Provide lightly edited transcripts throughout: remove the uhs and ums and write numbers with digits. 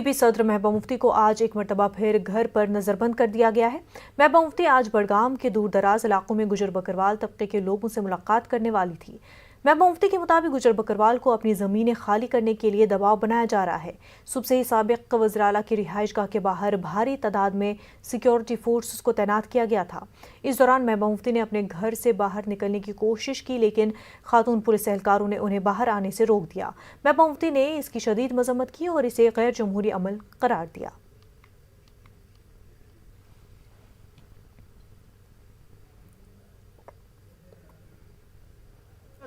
PDP सदर महबूबा मुफ्ती को आज एक मरतबा फिर घर पर नजरबंद कर दिया गया है। महबूबा मुफ्ती आज बड़गाम के दूर दराज इलाकों में गुजर बकरवाल तबके के लोगों से मुलाकात करने वाली थी। महबूबा मुफ्ती के मुताबिक गुजर बकरवाल को अपनी ज़मीनें खाली करने के लिए दबाव बनाया जा रहा है। सुबह से ही साबिक़ वज़ीर आला की रिहाइशगाह के बाहर भारी तादाद में सिक्योरिटी फोर्सेस को तैनात किया गया था। इस दौरान महबूबा मुफ्ती ने अपने घर से बाहर निकलने की कोशिश की, लेकिन खातून पुलिस एहलकारों ने उन्हें बाहर आने से रोक दिया। महबूबा मुफ्ती ने इसकी शदीद मजम्मत की और इसे गैर जमहूरी अमल करार दिया।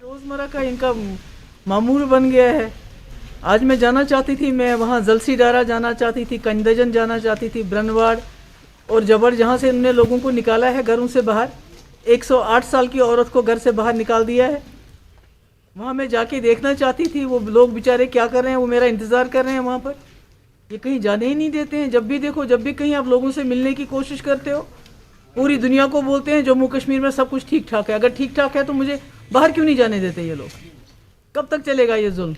रोज़मर्रा का इनका मामूल बन गया है। आज मैं जाना चाहती थी, मैं वहाँ जलसी डारा जाना चाहती थी, कंदजन जाना चाहती थी, ब्रनवाड़ और जबर, जहाँ से इन्होंने लोगों को निकाला है घरों से बाहर। 108 साल की औरत को घर से बाहर निकाल दिया है। वहाँ मैं जाके देखना चाहती थी वो लोग बेचारे क्या कर रहे हैं, वो मेरा इंतज़ार कर रहे हैं वहाँ पर। ये कहीं जाने ही नहीं देते हैं। जब भी देखो, जब भी कहीं आप लोगों से मिलने की कोशिश करते हो, पूरी दुनिया को बोलते हैं जम्मू कश्मीर में सब कुछ ठीक ठाक है। अगर ठीक ठाक है तो मुझे बाहर क्यों नहीं जाने देते ये लोग? कब तक चलेगा ये जुल्म?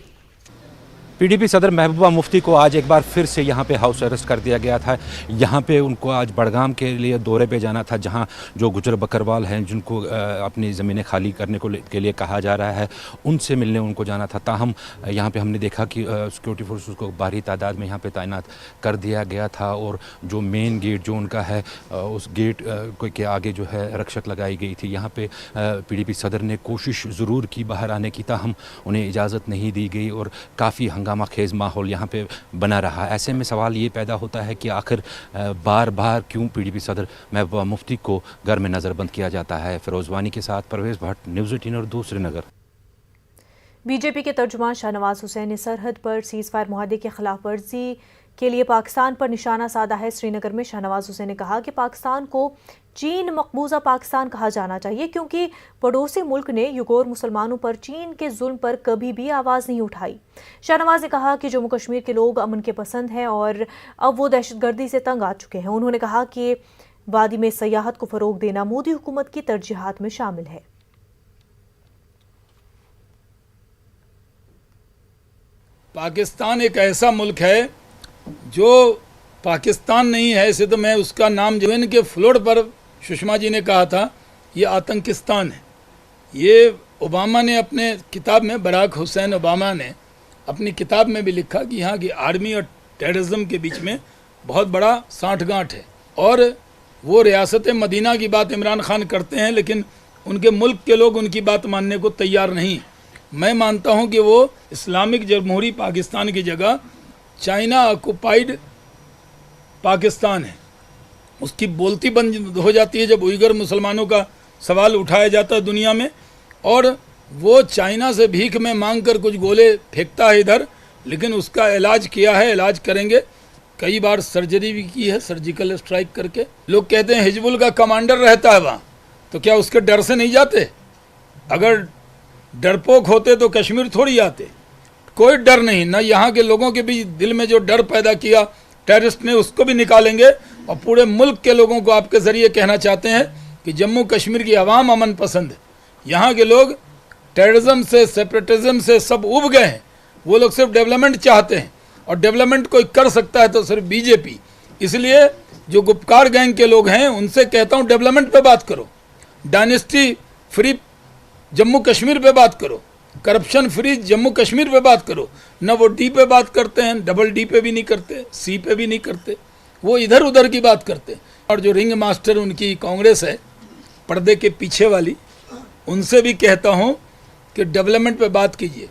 पीडीपी सदर महबूबा मुफ्ती को आज एक बार फिर से यहाँ पे हाउस अरेस्ट कर दिया गया था। यहाँ पे उनको आज बड़गाम के लिए दौरे पे जाना था, जहाँ जो गुजर बकरवाल हैं जिनको अपनी ज़मीनें खाली करने के लिए कहा जा रहा है, उनसे मिलने उनको जाना था। ताहम यहाँ पे हमने देखा कि सिक्योरिटी फोर्सेस को भारी तादाद में यहाँ पे तैनात कर दिया गया था और जो मेन गेट जो उनका है उस गेट के आगे जो है रक्षक लगाई गई थी। यहाँ पे पीडीपी सदर ने कोशिश ज़रूर की बाहर आने की, ताहम उन्हें इजाज़त नहीं दी गई और काफ़ी हंगामा खेज माहौल यहाँ पे बना रहा। ऐसे में सवाल ये पैदा होता है कि आखिर बार बार क्यों पीडीपी सदर महबूबा मुफ्ती को घर में नज़रबंद किया जाता है। फिरोज़ वानी के साथ परवेज़ भट्ट, न्यूज़ 18 और 2 श्रीनगर। बीजेपी के तर्जुमान शाहनवाज हुसैन ने सरहद पर सीज़ फायर मुआहदे की खिलाफ वर्जी के लिए पाकिस्तान पर निशाना साधा है। श्रीनगर में शाहनवाज हुसैन ने कहा कि पाकिस्तान को चीन मकबूजा पाकिस्तान कहा जाना चाहिए, क्योंकि पड़ोसी मुल्क ने युगोर मुसलमानों पर चीन के जुल्म पर कभी भी आवाज़ नहीं उठाई। शाहनवाज ने कहा कि जम्मू कश्मीर के लोग अमन के पसंद हैं और अब वो दहशतगर्दी से तंग आ चुके हैं। उन्होंने कहा कि वादी में सयाहत को फ़रोग देना मोदी हुकूमत की तरजीहात में शामिल है। पाकिस्तान एक ऐसा मुल्क है जो पाकिस्तान नहीं है, इसे तो मैं उसका नाम जो इनके फ्लोर पर सुषमा जी ने कहा था, ये आतंकिस्तान है। ये ओबामा ने अपने किताब में, बराक हुसैन ओबामा ने अपनी किताब में भी लिखा कि यहाँ की आर्मी और टेररिज्म के बीच में बहुत बड़ा साठगांठ है। और वो रियासत मदीना की बात इमरान खान करते हैं, लेकिन उनके मुल्क के लोग उनकी बात मानने को तैयार नहीं। मैं मानता हूँ कि वो इस्लामिक जमहूरी पाकिस्तान की जगह चाइना ऑक्युपाइड पाकिस्तान है। उसकी बोलती बंद हो जाती है जब उइगर मुसलमानों का सवाल उठाया जाता है दुनिया में, और वो चाइना से भीख में मांग कर कुछ गोले फेंकता है इधर, लेकिन उसका इलाज किया है, इलाज करेंगे। कई बार सर्जरी भी की है, सर्जिकल स्ट्राइक करके। लोग कहते हैं हिजबुल का कमांडर रहता है वहाँ, तो क्या उसके डर से नहीं जाते? अगर डरपोक होते तो कश्मीर थोड़ी आते। कोई डर नहीं, ना यहाँ के लोगों के भी दिल में जो डर पैदा किया टेररिस्ट ने, उसको भी निकालेंगे। और पूरे मुल्क के लोगों को आपके ज़रिए कहना चाहते हैं कि जम्मू कश्मीर की आवाम अमन पसंद है। यहाँ के लोग टेररिज्म से, सेपरेटिज्म से सब उब गए हैं। वो लोग सिर्फ डेवलपमेंट चाहते हैं, और डेवलपमेंट कोई कर सकता है तो सिर्फ बीजेपी। इसलिए जो गुपकार गैंग के लोग हैं उनसे कहता हूँ, डेवलपमेंट पे बात करो, डायनेस्टी फ्री जम्मू कश्मीर पे बात करो, करप्शन फ्री जम्मू कश्मीर पे बात करो। न वो डी पे बात करते हैं, डबल डी पे भी नहीं करते, सी पे भी नहीं करते, वो इधर उधर की बात करते हैं। और जो रिंग मास्टर उनकी कांग्रेस है, पर्दे के पीछे वाली, उनसे भी कहता हूँ कि डेवलपमेंट पे बात कीजिए।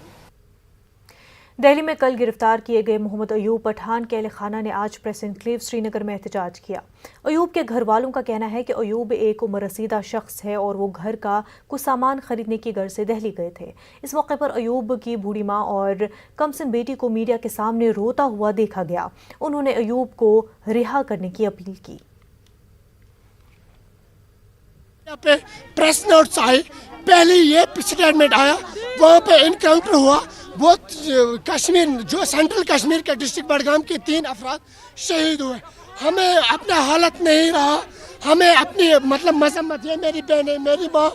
दिल्ली में कल गिरफ्तार किए गए मोहम्मद अयूब पठान के अहल खाना ने आज प्रेस एनक्लेव श्रीनगर में एहतजाज किया। अयूब के घर वालों का कहना है कि अयूब एक उम्र रसीदा शख्स है और वो घर का कुछ सामान खरीदने की गर्ज से दिल्ली गए थे। इस मौके पर अयूब की बूढ़ी माँ और कमसिन बेटी को मीडिया के सामने रोता हुआ देखा गया। उन्होंने अयूब को रिहा करने की अपील की। पे प्रेस नोट्स आए, पहले ये स्टेटमेंट आया, वहाँ पे इनकाउंटर हुआ। वो कश्मीर, जो सेंट्रल कश्मीर के डिस्ट्रिक्ट बड़गाम के 3 अफराद शहीद हुए। हमें अपना हालत नहीं रहा, हमें अपनी मतलब मजम्मत, ये मेरी बहन है, मेरी माँ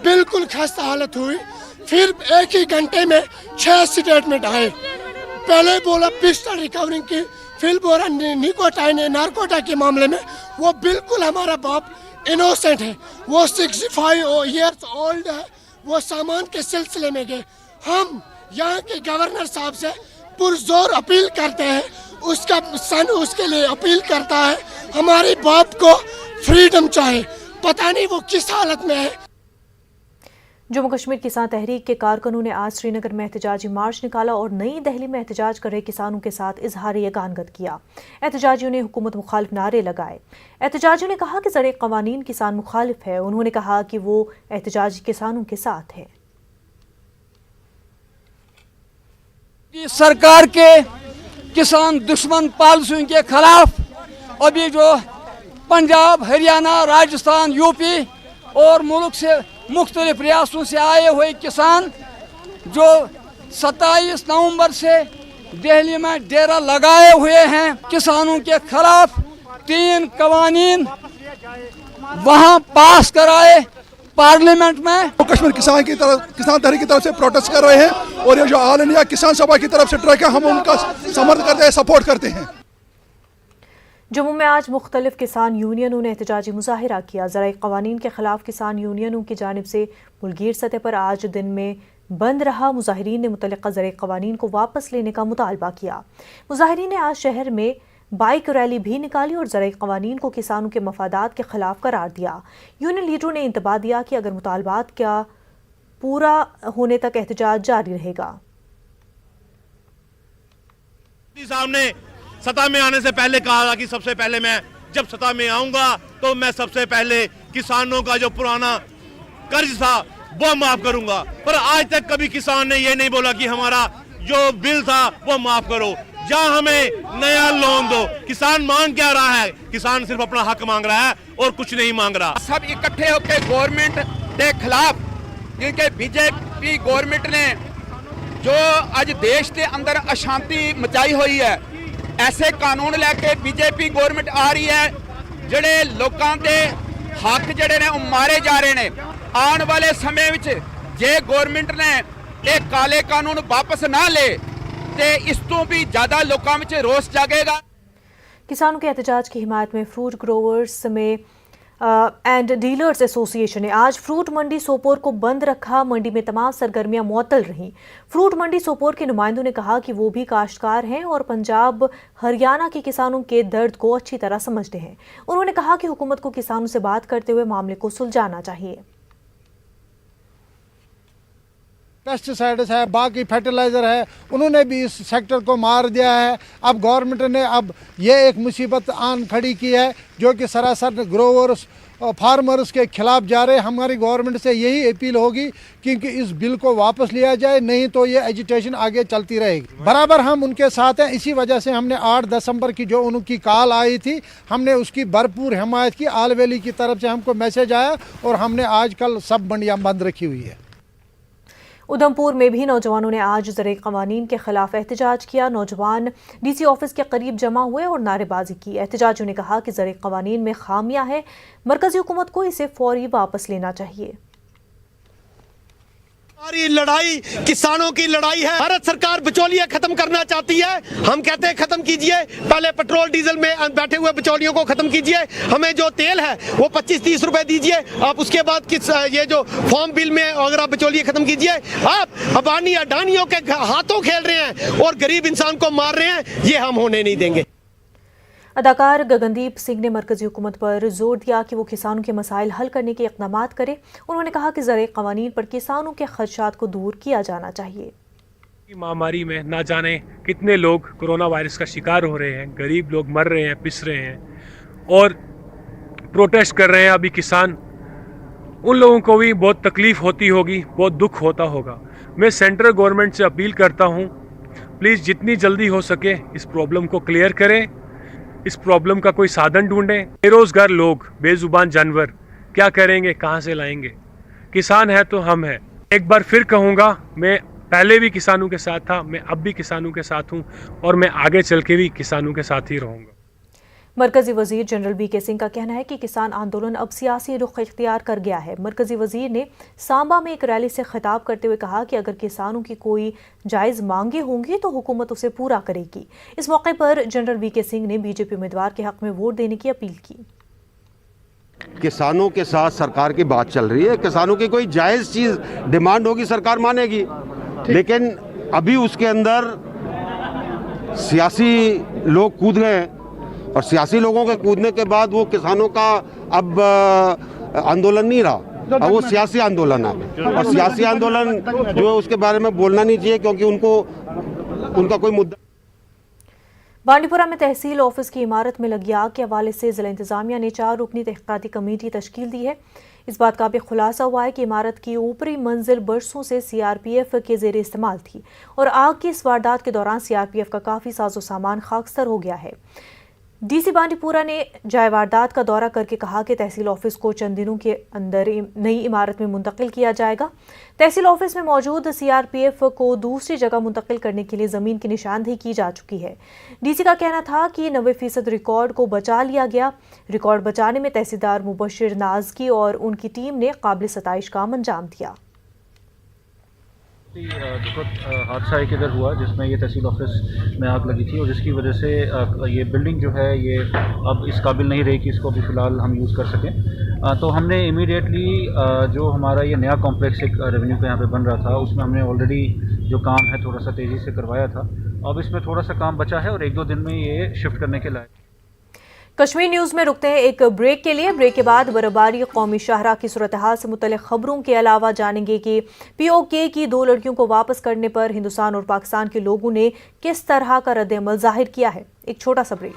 बिल्कुल खस्ता हालत हुई। फिर एक ही घंटे में 6 स्टेटमेंट आए। पहले बोला पिस्टल रिकवरिंग की, फिलबोरा निकोटाइन नारकोटा के मामले में वो बिल्कुल हमारा बाप इनोसेंट है। वो 65 ईयर्स ओल्ड है। वो सामान के सिलसिले में गए। हम यहाँ के गवर्नर साहब से पुरजोर अपील करते हैं, उसका सन उसके लिए अपील करता है, हमारे बाप को फ्रीडम चाहिए। पता नहीं वो किस हालत में है। जम्मू कश्मीर किसान तहरीक के कारकुनों ने आज श्रीनगर में एहतजाजी मार्च निकाला और नई दिल्ली में एहतजाज कर रहे किसानों के साथ इजहार यगानगत किया। एहतजाजियों ने हुकूमत मुखालिफ नारे लगाए। एहतजाजियों ने कहा कि ज़र कवानीन किसान मुखालिफ है। उन्होंने कहा कि वो एहतजाजी किसानों के साथ है। सरकार के किसान दुश्मन पॉलिसियों के खिलाफ अभी जो पंजाब, हरियाणा, राजस्थान, यूपी और मुल्क से मुख्तलिफ रियासतों से आए हुए किसान जो 27 नवंबर से दिल्ली में डेरा लगाए हुए हैं, किसानों के खिलाफ 3 कवानीन वहां पास कराए पार्लियामेंट में। तो कश्मीर किसान तहरीक की तरफ से प्रोटेस्ट कर रहे हैं और ये जो ऑल इंडिया किसान सभा की तरफ से ट्रैक है, हम उनका समर्थन करते हैं, सपोर्ट करते हैं। जम्मू में आज मुख्तलिफ किसान यूनियनों ने एहतजाजी मुजाहिरा किया। ज़राई क़वानीन के खिलाफ किसान यूनियनों की जानिब से मुल्कीर सतह पर आज दिन में बंद रहा। मुजाहिरीन ने मुतल्लिक़ा ज़राई क़वानीन को वापस लेने का मुतालबा किया। मुजाहिरीन ने आज शहर में बाइक रैली भी निकाली और ज़राई क़वानीन को किसानों के मफादात के खिलाफ करार दिया। यूनियन लीडरों ने इंतबाह दिया कि अगर मुतालबात का पूरा होने तक एहतजाज जारी रहेगा। सामने सत्ता में आने से पहले कहा था कि सबसे पहले मैं जब सत्ता में आऊंगा तो मैं सबसे पहले किसानों का जो पुराना कर्ज था वो माफ करूंगा, पर आज तक कभी किसान ने ये नहीं बोला कि हमारा जो बिल था वो माफ करो, जहां हमें नया लोन दो। किसान मांग क्या रहा है? किसान सिर्फ अपना हक मांग रहा है और कुछ नहीं मांग रहा। सब इकट्ठे होकर गवर्नमेंट के खिलाफ, क्योंकि बीजेपी गवर्नमेंट ने जो आज देश के अंदर अशांति मचाई हुई है, ऐसे कानून लैके बीजेपी गवर्नमेंट आ रही है जेडे लोगों के हक जेडे ने मारे जा रहे हैं। आने वाले समय में जे गवर्नमेंट ने एक काले कानून वापस ना ले तो इस तो भी ज्यादा लोगों में रोष जागेगा। किसानों के एहतजाज की हिमायत में फ्रूट ग्रोवर्स में एंड डीलर्स एसोसिएशन ने आज फ्रूट मंडी सोपोर को बंद रखा। मंडी में तमाम सरगर्मियां मुअत्तल रहीं। फ्रूट मंडी सोपोर के नुमाइंदों ने कहा कि वो भी काश्तकार हैं और पंजाब हरियाणा के किसानों के दर्द को अच्छी तरह समझते हैं। उन्होंने कहा कि हुकूमत को किसानों से बात करते हुए मामले को सुलझाना चाहिए। पेस्टिसाइड्स है, बाकी फर्टिलाइज़र है, उन्होंने भी इस सेक्टर को मार दिया है। अब गवर्नमेंट ने अब ये एक मुसीबत आन खड़ी की है जो कि सरासर ग्रोवर्स और फार्मर्स के खिलाफ जा रहे। हमारी गवर्नमेंट से यही अपील होगी क्योंकि इस बिल को वापस लिया जाए, नहीं तो ये एजिटेशन आगे चलती रहेगी। बराबर हम उनके साथ हैं। इसी वजह से हमने 8 दिसंबर की जो उनकी कॉल आई थी, हमने उसकी भरपूर हिमायत की। आल वैली की तरफ से हमको मैसेज आया और हमने आजकल सब मंडियाँ बंद रखी हुई है। उधमपुर में भी नौजवानों ने आज ज़राई क़वानीन के खिलाफ एहतजाज किया। नौजवान डीसी ऑफिस के करीब जमा हुए और नारेबाजी की। एहतजाजियों ने कहा कि ज़राई क़वानीन में खामियां हैं, मरकज़ी हुकूमत को इसे फौरी वापस लेना चाहिए। हमारी लड़ाई किसानों की लड़ाई है। भारत सरकार बिचौलिया खत्म करना चाहती है। हम कहते हैं खत्म कीजिए, पहले पेट्रोल डीजल में बैठे हुए बिचौलियों को खत्म कीजिए। हमें जो तेल है वो 25-30 रुपए दीजिए आप। उसके बाद किस ये जो फॉर्म बिल में अगर आप बिचौलिया खत्म कीजिए। आप अबानी अडानियों के हाथों खेल रहे हैं और गरीब इंसान को मार रहे हैं, ये हम होने नहीं देंगे। अदाकार गगनदीप सिंह ने मरकजी हुकूमत पर जोर दिया कि वो किसानों के मसाइल हल करने के इक़दामात करे। उन्होंने कहा कि ज़राई क़वानीन पर किसानों के खदशात को दूर किया जाना चाहिए। महामारी में ना जाने कितने लोग कोरोना वायरस का शिकार हो रहे हैं, गरीब लोग मर रहे हैं, पिस रहे हैं और प्रोटेस्ट कर रहे हैं। अभी किसान, उन लोगों को भी बहुत तकलीफ़ होती होगी, बहुत दुख होता होगा। मैं सेंट्रल गवर्नमेंट से अपील करता हूँ, प्लीज़ जितनी जल्दी हो सके इस प्रॉब्लम को क्लियर करें, इस प्रॉब्लम का कोई साधन ढूंढें। बेरोजगार लोग, बेजुबान जानवर क्या करेंगे, कहाँ से लाएंगे? किसान है तो हम हैं। एक बार फिर कहूँगा, मैं पहले भी किसानों के साथ था, मैं अब भी किसानों के साथ हूँ और मैं आगे चल के भी किसानों के साथ ही रहूँगा। मरकजी वजीर जनरल वीके सिंह का कहना है कि किसान आंदोलन अब सियासी रुख इख्तियार कर गया है। मरकजी वजीर ने सांबा में एक रैली से खिताब करते हुए कहा कि अगर किसानों की कोई जायज़ मांगे होंगी तो हुकूमत उसे पूरा करेगी। इस मौके पर जनरल वीके सिंह ने बीजेपी उम्मीदवार के हक में वोट देने की अपील की। किसानों के साथ सरकार की बात चल रही है, किसानों की कोई जायज़ चीज़ डिमांड होगी सरकार मानेगी, लेकिन अभी उसके अंदर सियासी लोग कूद गए और सियासी लोगों के कूदने के बाद वो किसानों का अब आंदोलन नहीं रहा, अब वो सियासी आंदोलन है। और सियासी आंदोलन जो है उसके बारे में बोलना नहीं चाहिए क्योंकि उनका कोई मुद्दा। बांडीपुरा में तहसील ऑफिस की इमारत में लगी आग के हवाले से जिला इंतजामिया ने 4 रुकनी तहकीकाती कमेटी तश्कील दी है। इस बात का भी खुलासा हुआ है कि इमारत की ऊपरी मंजिल बरसों से सीआरपीएफ के जेर इस्तेमाल थी और आग की इस वारदात के दौरान सीआरपीएफ का काफ़ी साजो सामान खाकसर हो गया है। डीसी बांडीपुरा ने जाए वारदात का दौरा करके कहा कि तहसील ऑफिस को चंद दिनों के अंदर नई इमारत में मुंतकिल किया जाएगा। तहसील ऑफिस में मौजूद सीआरपीएफ को दूसरी जगह मुंतकिल करने के लिए ज़मीन की निशानदेही की जा चुकी है। डीसी का कहना था कि 90% रिकॉर्ड को बचा लिया गया। रिकॉर्ड बचाने में तहसीलदार मुबशिर नाजकी और उनकी टीम ने काबिल सताइश काम अंजाम दिया। दुखद हादसा एक इधर हुआ जिसमें ये तहसील ऑफिस में आग लगी थी और जिसकी वजह से ये बिल्डिंग जो है ये अब इस काबिल नहीं रही कि इसको अभी फ़िलहाल हम यूज़ कर सकें। तो हमने इमीडिएटली जो हमारा ये नया कॉम्प्लेक्स एक रेवेन्यू का यहाँ पे बन रहा था उसमें हमने ऑलरेडी जो काम है थोड़ा सा तेज़ी से करवाया था। अब इसमें थोड़ा सा काम बचा है और 1-2 दिन में ये शिफ्ट करने के लायक। कश्मीर न्यूज में रुकते हैं एक ब्रेक के लिए। ब्रेक के बाद बर्फबारी कौमी शाहरा की सूरत हाल से मुतल्लिक़ खबरों के अलावा जानेंगे कि पीओके की 2 लड़कियों को वापस करने पर हिंदुस्तान और पाकिस्तान के लोगों ने किस तरह का रद्द-ए-अमल जाहिर किया है। एक छोटा सा ब्रेक।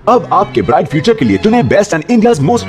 अब आपके ब्राइट फ्यूचर के लिए चुनें बेस्ट एंड इंडियाज मोस्ट